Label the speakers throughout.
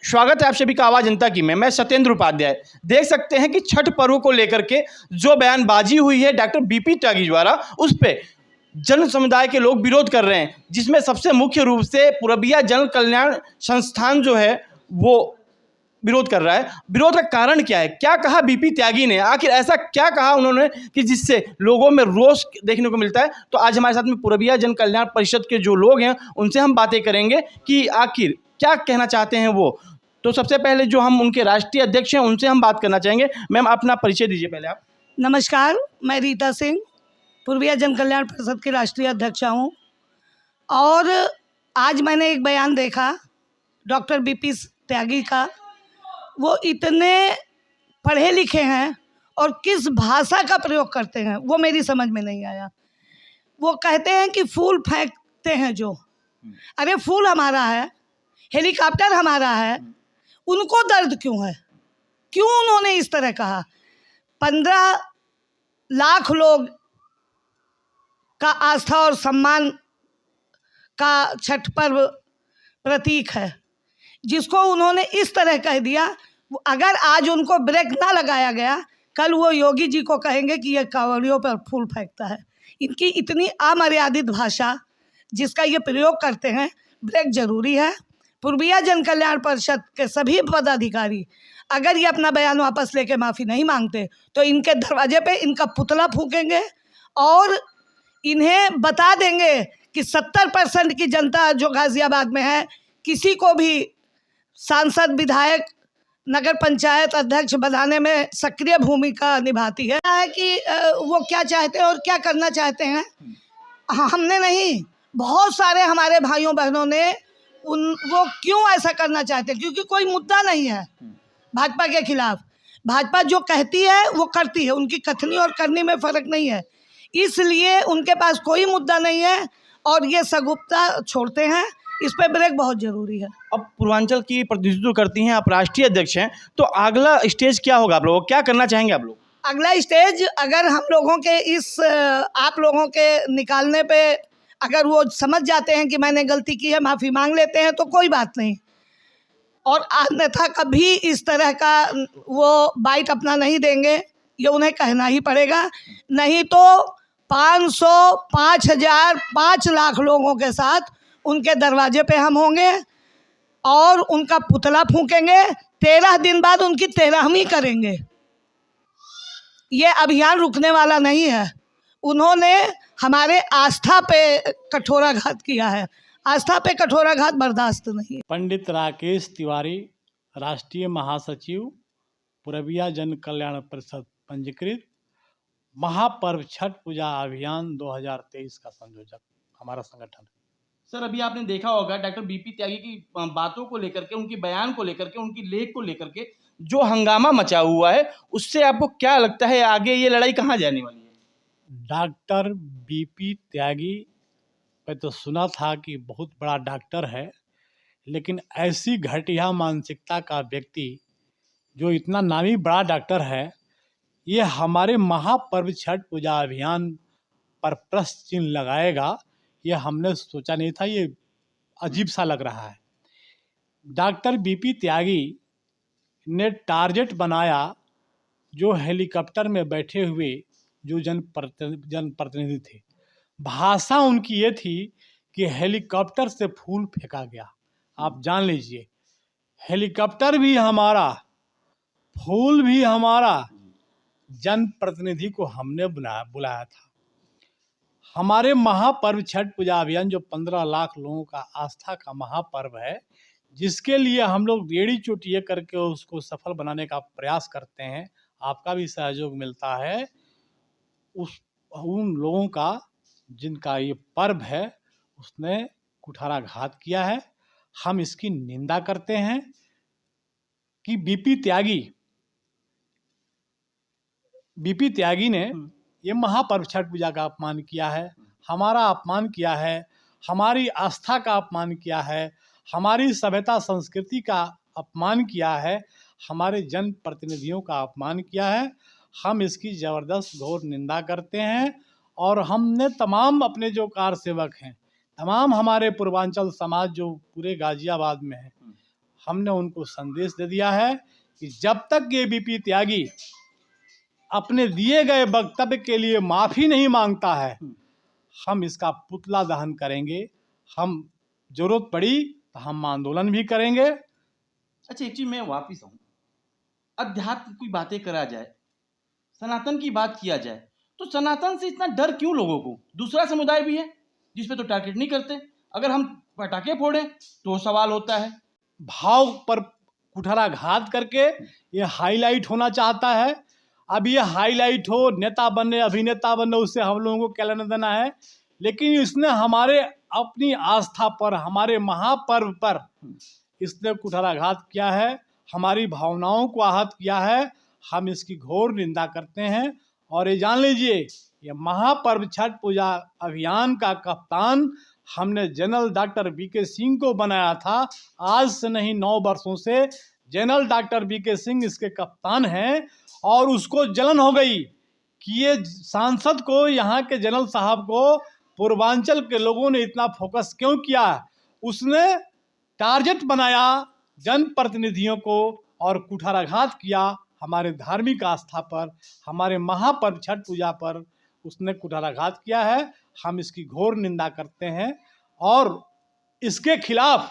Speaker 1: स्वागत है आप सभी का आवाज जनता की में। मैं सत्येंद्र उपाध्याय। देख सकते हैं कि छठ पर्व को लेकर के जो बयानबाजी हुई है डॉक्टर बीपी त्यागी द्वारा, उस पे जन समुदाय के लोग विरोध कर रहे हैं, जिसमें सबसे मुख्य रूप से पूरबिया जन कल्याण संस्थान जो है वो विरोध कर रहा है। विरोध का कारण क्या है, क्या कहा बीपी त्यागी ने, आखिर ऐसा क्या कहा उन्होंने कि जिससे लोगों में रोष देखने को मिलता है। तो आज हमारे साथ में पूरबिया जन कल्याण परिषद के जो लोग हैं उनसे हम बातें करेंगे कि आखिर क्या कहना चाहते हैं वो। तो सबसे पहले जो हम उनके राष्ट्रीय अध्यक्ष हैं उनसे हम बात करना चाहेंगे। मैम, अपना परिचय दीजिए पहले आप।
Speaker 2: नमस्कार, मैं रीता सिंह पूर्विया जन कल्याण परिषद की राष्ट्रीय अध्यक्ष हूँ। और आज मैंने एक बयान देखा डॉक्टर बीपी त्यागी का। वो इतने पढ़े लिखे हैं और किस भाषा का प्रयोग करते हैं वो मेरी समझ में नहीं आया। वो कहते हैं कि फूल फेंकते हैं जो, अरे फूल हमारा है, हेलीकॉप्टर हमारा है, उनको दर्द क्यों है? क्यों उन्होंने इस तरह कहा? 15 लाख लोग का आस्था और सम्मान का छठ पर्व प्रतीक है, जिसको उन्होंने इस तरह कह दिया। अगर आज उनको ब्रेक ना लगाया गया, कल वो योगी जी को कहेंगे कि ये कांवड़ियों पर फूल फेंकता है। इनकी इतनी अमर्यादित भाषा जिसका ये प्रयोग करते हैं, ब्रेक जरूरी है। पूर्विया जन कल्याण परिषद के सभी पदाधिकारी अगर ये अपना बयान वापस लेके माफ़ी नहीं मांगते तो इनके दरवाजे पे इनका पुतला फूकेंगे और इन्हें बता देंगे कि 70% की जनता जो गाज़ियाबाद में है, किसी को भी सांसद, विधायक, नगर पंचायत अध्यक्ष बनाने में सक्रिय भूमिका निभाती है कि वो क्या चाहते हैं और क्या करना चाहते हैं। हमने नहीं, बहुत सारे हमारे भाइयों बहनों ने वो क्यों ऐसा करना चाहते हैं, क्योंकि कोई मुद्दा नहीं है भाजपा के खिलाफ। भाजपा जो कहती है वो करती है, उनकी कथनी और करनी में फ़र्क नहीं है, इसलिए उनके पास कोई मुद्दा नहीं है और ये सगुप्ता छोड़ते हैं। इस पे ब्रेक बहुत ज़रूरी है।
Speaker 1: अब पूर्वांचल की प्रतिनिधित्व करती हैं आप, राष्ट्रीय अध्यक्ष हैं, तो अगला स्टेज क्या होगा? आप लोग क्या करना चाहेंगे? आप लोग
Speaker 2: अगला स्टेज, अगर हम लोगों के इस आप लोगों के निकालने पे अगर वो समझ जाते हैं कि मैंने गलती की है, माफ़ी मांग लेते हैं तो कोई बात नहीं, और अन्यथा कभी इस तरह का वो बाइट अपना नहीं देंगे, ये उन्हें कहना ही पड़ेगा। नहीं तो 500, 5000, 5 लाख लोगों के साथ उनके दरवाजे पे हम होंगे और उनका पुतला फूकेंगे। 13 दिन बाद उनकी 13वीं करेंगे। ये अभियान रुकने वाला नहीं है। उन्होंने हमारे आस्था पे कठोराघात किया है, आस्था पे कठोराघात बर्दाश्त नहीं।
Speaker 3: पंडित राकेश तिवारी, राष्ट्रीय महासचिव, पूरबिया जन कल्याण परिषद पंजीकृत, महापर्व छठ पूजा अभियान 2023 का संयोजक हमारा संगठन।
Speaker 1: सर, अभी आपने देखा होगा डॉक्टर बीपी त्यागी की बातों को लेकर के, उनकी बयान को लेकर के, उनकी लेख को लेकर के जो हंगामा मचा हुआ है, उससे आपको क्या लगता है आगे ये लड़ाई कहाँ जाने वाली है?
Speaker 3: डॉक्टर बीपी त्यागी पे तो सुना था कि बहुत बड़ा डॉक्टर है, लेकिन ऐसी घटिया मानसिकता का व्यक्ति जो इतना नामी बड़ा डॉक्टर है, ये हमारे महापर्व छठ पूजा अभियान पर प्रश्न चिन्ह लगाएगा, ये हमने सोचा नहीं था। ये अजीब सा लग रहा है। डॉक्टर बीपी त्यागी ने टारगेट बनाया जो हेलीकॉप्टर में बैठे हुए जो जनप्रतिनिधि थे। भाषा उनकी ये थी कि हेलीकॉप्टर से फूल फेंका गया। आप जान लीजिए, हेलीकॉप्टर भी हमारा, फूल भी हमारा, जनप्रतिनिधि को हमने बुलाया था। हमारे महापर्व छठ पूजा अभियान जो 15 लाख लोगों का आस्था का महापर्व है, जिसके लिए हम लोग एड़ी चोटी करके उसको सफल बनाने का प्रयास करते हैं, आपका भी सहयोग मिलता है। उन लोगों का जिनका ये पर्व है उसने कुठाराघात किया है। हम इसकी निंदा करते हैं कि बीपी त्यागी ने ये महापर्व छठ पूजा का अपमान किया है, हमारा अपमान किया है, हमारी आस्था का अपमान किया है, हमारी सभ्यता संस्कृति का अपमान किया है, हमारे जनप्रतिनिधियों का अपमान किया है। हम इसकी ज़बरदस्त घोर निंदा करते हैं और हमने तमाम अपने जो कार सेवक हैं, तमाम हमारे पूर्वांचल समाज जो पूरे गाज़ियाबाद में है, हमने उनको संदेश दे दिया है कि जब तक ये बीपी त्यागी अपने दिए गए वक्तव्य के लिए माफ़ी नहीं मांगता है, हम इसका पुतला दहन करेंगे। हम जरूरत पड़ी तो हम आंदोलन भी करेंगे।
Speaker 1: अच्छा, एक चीज मैं वापिस आऊँ, अध्यात्म की बातें करा जाए, सनातन की बात किया जाए, तो सनातन से इतना डर क्यों लोगों को? दूसरा समुदाय भी है जिस पे तो टारगेट नहीं करते, अगर हम पटाखे फोड़े तो सवाल होता है।
Speaker 3: भाव पर कुठाराघात करके ये हाईलाइट होना चाहता है। अब ये हाईलाइट हो, नेता बने, अभिनेता बने, उससे हम लोगों को क्या लेना देना है, लेकिन इसने हमारे अपनी आस्था पर, हमारे महापर्व पर इसने कुठाराघात किया है, हमारी भावनाओं को आहत किया है। हम इसकी घोर निंदा करते हैं। और ये जान लीजिए, ये महापर्व छठ पूजा अभियान का कप्तान हमने जनरल डॉक्टर बीके सिंह को बनाया था। आज से नहीं, 9 वर्षों से जनरल डॉक्टर बीके सिंह इसके कप्तान हैं। और उसको जलन हो गई कि ये सांसद को, यहाँ के जनरल साहब को पूर्वांचल के लोगों ने इतना फोकस क्यों किया। उसने टारगेट बनाया जनप्रतिनिधियों को और कुठाराघात किया हमारे धार्मिक आस्था पर, हमारे महापर्व छठ पूजा पर उसने कुठाराघात किया है। हम इसकी घोर निंदा करते हैं और इसके खिलाफ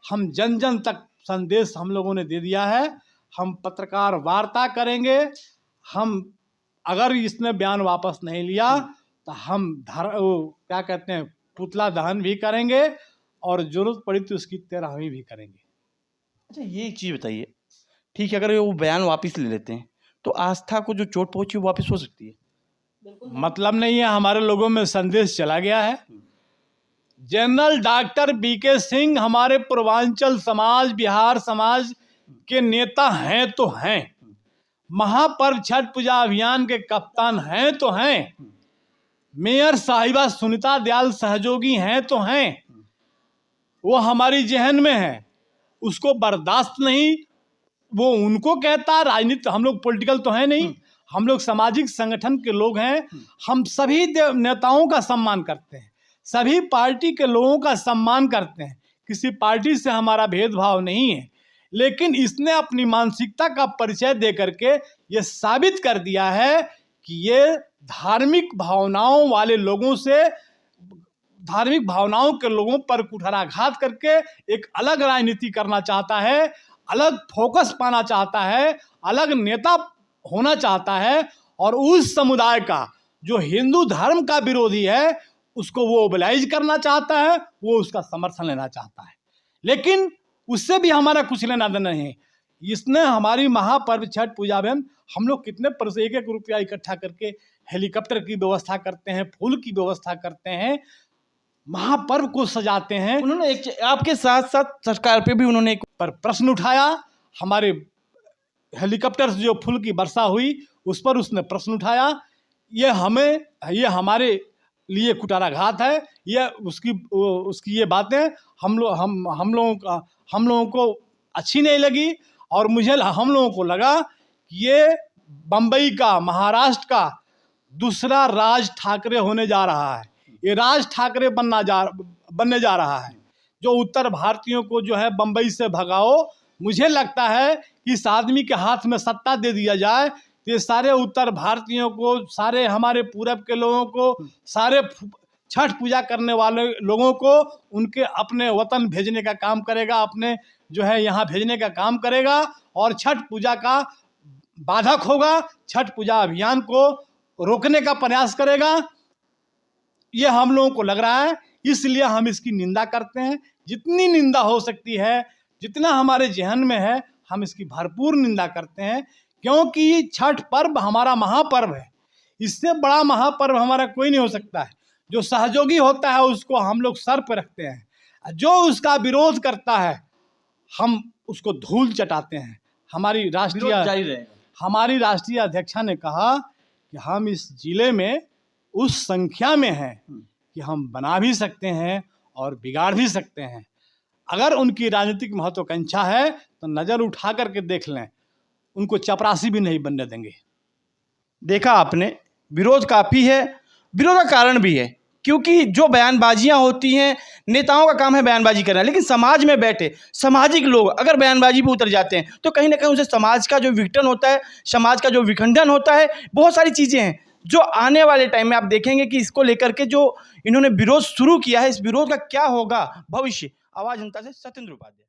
Speaker 3: हम जन जन तक संदेश हम लोगों ने दे दिया है। हम पत्रकार वार्ता करेंगे। हम अगर इसने बयान वापस नहीं लिया तो हम क्या कहते हैं, पुतला दहन भी करेंगे और जरूरत पड़ी तो उसकी 13वीं भी करेंगे।
Speaker 1: अच्छा, ये एक चीज़ बताइए, ठीक है, अगर वो बयान वापस ले लेते हैं तो आस्था को जो चोट पहुंची वो वापस हो सकती है?
Speaker 3: मतलब नहीं है, हमारे लोगों में संदेश चला गया है। जनरल डॉक्टर बीके सिंह हमारे पूर्वांचल समाज, बिहार समाज के नेता हैं तो हैं, महापर्व छठ पूजा अभियान के कप्तान हैं तो हैं, मेयर साहिबा सुनीता दयाल सहयोगी हैं तो हैं, वो हमारी जहन में है, उसको बर्दाश्त नहीं। वो उनको कहता, राजनीति, हम लोग पॉलिटिकल तो है नहीं, हम लोग सामाजिक संगठन के लोग हैं। हम सभी नेताओं का सम्मान करते हैं, सभी पार्टी के लोगों का सम्मान करते हैं, किसी पार्टी से हमारा भेदभाव नहीं है। लेकिन इसने अपनी मानसिकता का परिचय दे करके ये साबित कर दिया है कि ये धार्मिक भावनाओं वाले लोगों से, धार्मिक भावनाओं के लोगों पर कुठाराघात करके एक अलग राजनीति करना चाहता है, अलग फोकस पाना चाहता है, अलग नेता होना चाहता है। और उस समुदाय का जो हिंदू धर्म का विरोधी है उसको वो मोबिलाइज करना चाहता है, वो उसका समर्थन लेना चाहता है। लेकिन उससे भी हमारा कुछ लेना देना नहीं है। इसने हमारी महापर्व छठ पूजा में हम लोग कितने पैसे, 1-1 रुपया इकट्ठा करके हेलीकॉप्टर की व्यवस्था करते हैं, फूल की व्यवस्था करते हैं, महापर्व को सजाते हैं।
Speaker 1: उन्होंने एक आपके साथ साथ सरकार पे भी उन्होंने एक
Speaker 3: पर प्रश्न उठाया। हमारे हेलीकॉप्टर से जो फूल की वर्षा हुई उस पर उसने प्रश्न उठाया। ये हमारे लिए कुठाराघात है। ये उसकी ये बातें हम लोगों को अच्छी नहीं लगी। और हम लोगों को लगा कि ये बम्बई का, महाराष्ट्र का दूसरा राज ठाकरे होने जा रहा है। ये राज ठाकरे बनने जा रहा है, जो उत्तर भारतीयों को जो है बम्बई से भगाओ। मुझे लगता है कि इस आदमी के हाथ में सत्ता दे दिया जाए तो ये सारे उत्तर भारतीयों को, सारे हमारे पूरब के लोगों को, सारे छठ पूजा करने वाले लोगों को उनके अपने वतन भेजने का काम करेगा, अपने जो है यहाँ भेजने का काम करेगा और छठ पूजा का बाधक होगा, छठ पूजा अभियान को रोकने का प्रयास करेगा। ये हम लोगों को लग रहा है, इसलिए हम इसकी निंदा करते हैं। जितनी निंदा हो सकती है, जितना हमारे जहन में है, हम इसकी भरपूर निंदा करते हैं। क्योंकि छठ पर्व हमारा महापर्व है, इससे बड़ा महापर्व हमारा कोई नहीं हो सकता है। जो सहयोगी होता है उसको हम लोग सर पर रखते हैं, जो उसका विरोध करता है हम उसको धूल चटाते हैं। हमारी राष्ट्रीय अध्यक्षा ने कहा कि हम इस जिले में उस संख्या में हैं कि हम बना भी सकते हैं और बिगाड़ भी सकते हैं। अगर उनकी राजनीतिक महत्वाकांक्षा है तो नज़र उठा करके देख लें, उनको चपरासी भी नहीं बनने देंगे।
Speaker 1: देखा आपने, विरोध काफ़ी है, विरोध का कारण भी है। क्योंकि जो बयानबाजियां होती हैं, नेताओं का काम है बयानबाजी करना, लेकिन समाज में बैठे सामाजिक लोग अगर बयानबाजी पे उतर जाते हैं तो कहीं ना कहीं उसे समाज का जो विघटन होता है, समाज का जो विखंडन होता है, बहुत सारी चीज़ें हैं जो आने वाले टाइम में आप देखेंगे कि इसको लेकर के जो इन्होंने विरोध शुरू किया है, इस विरोध का क्या होगा भविष्य। आवाज़ जनता से सत्येंद्र उपाध्याय।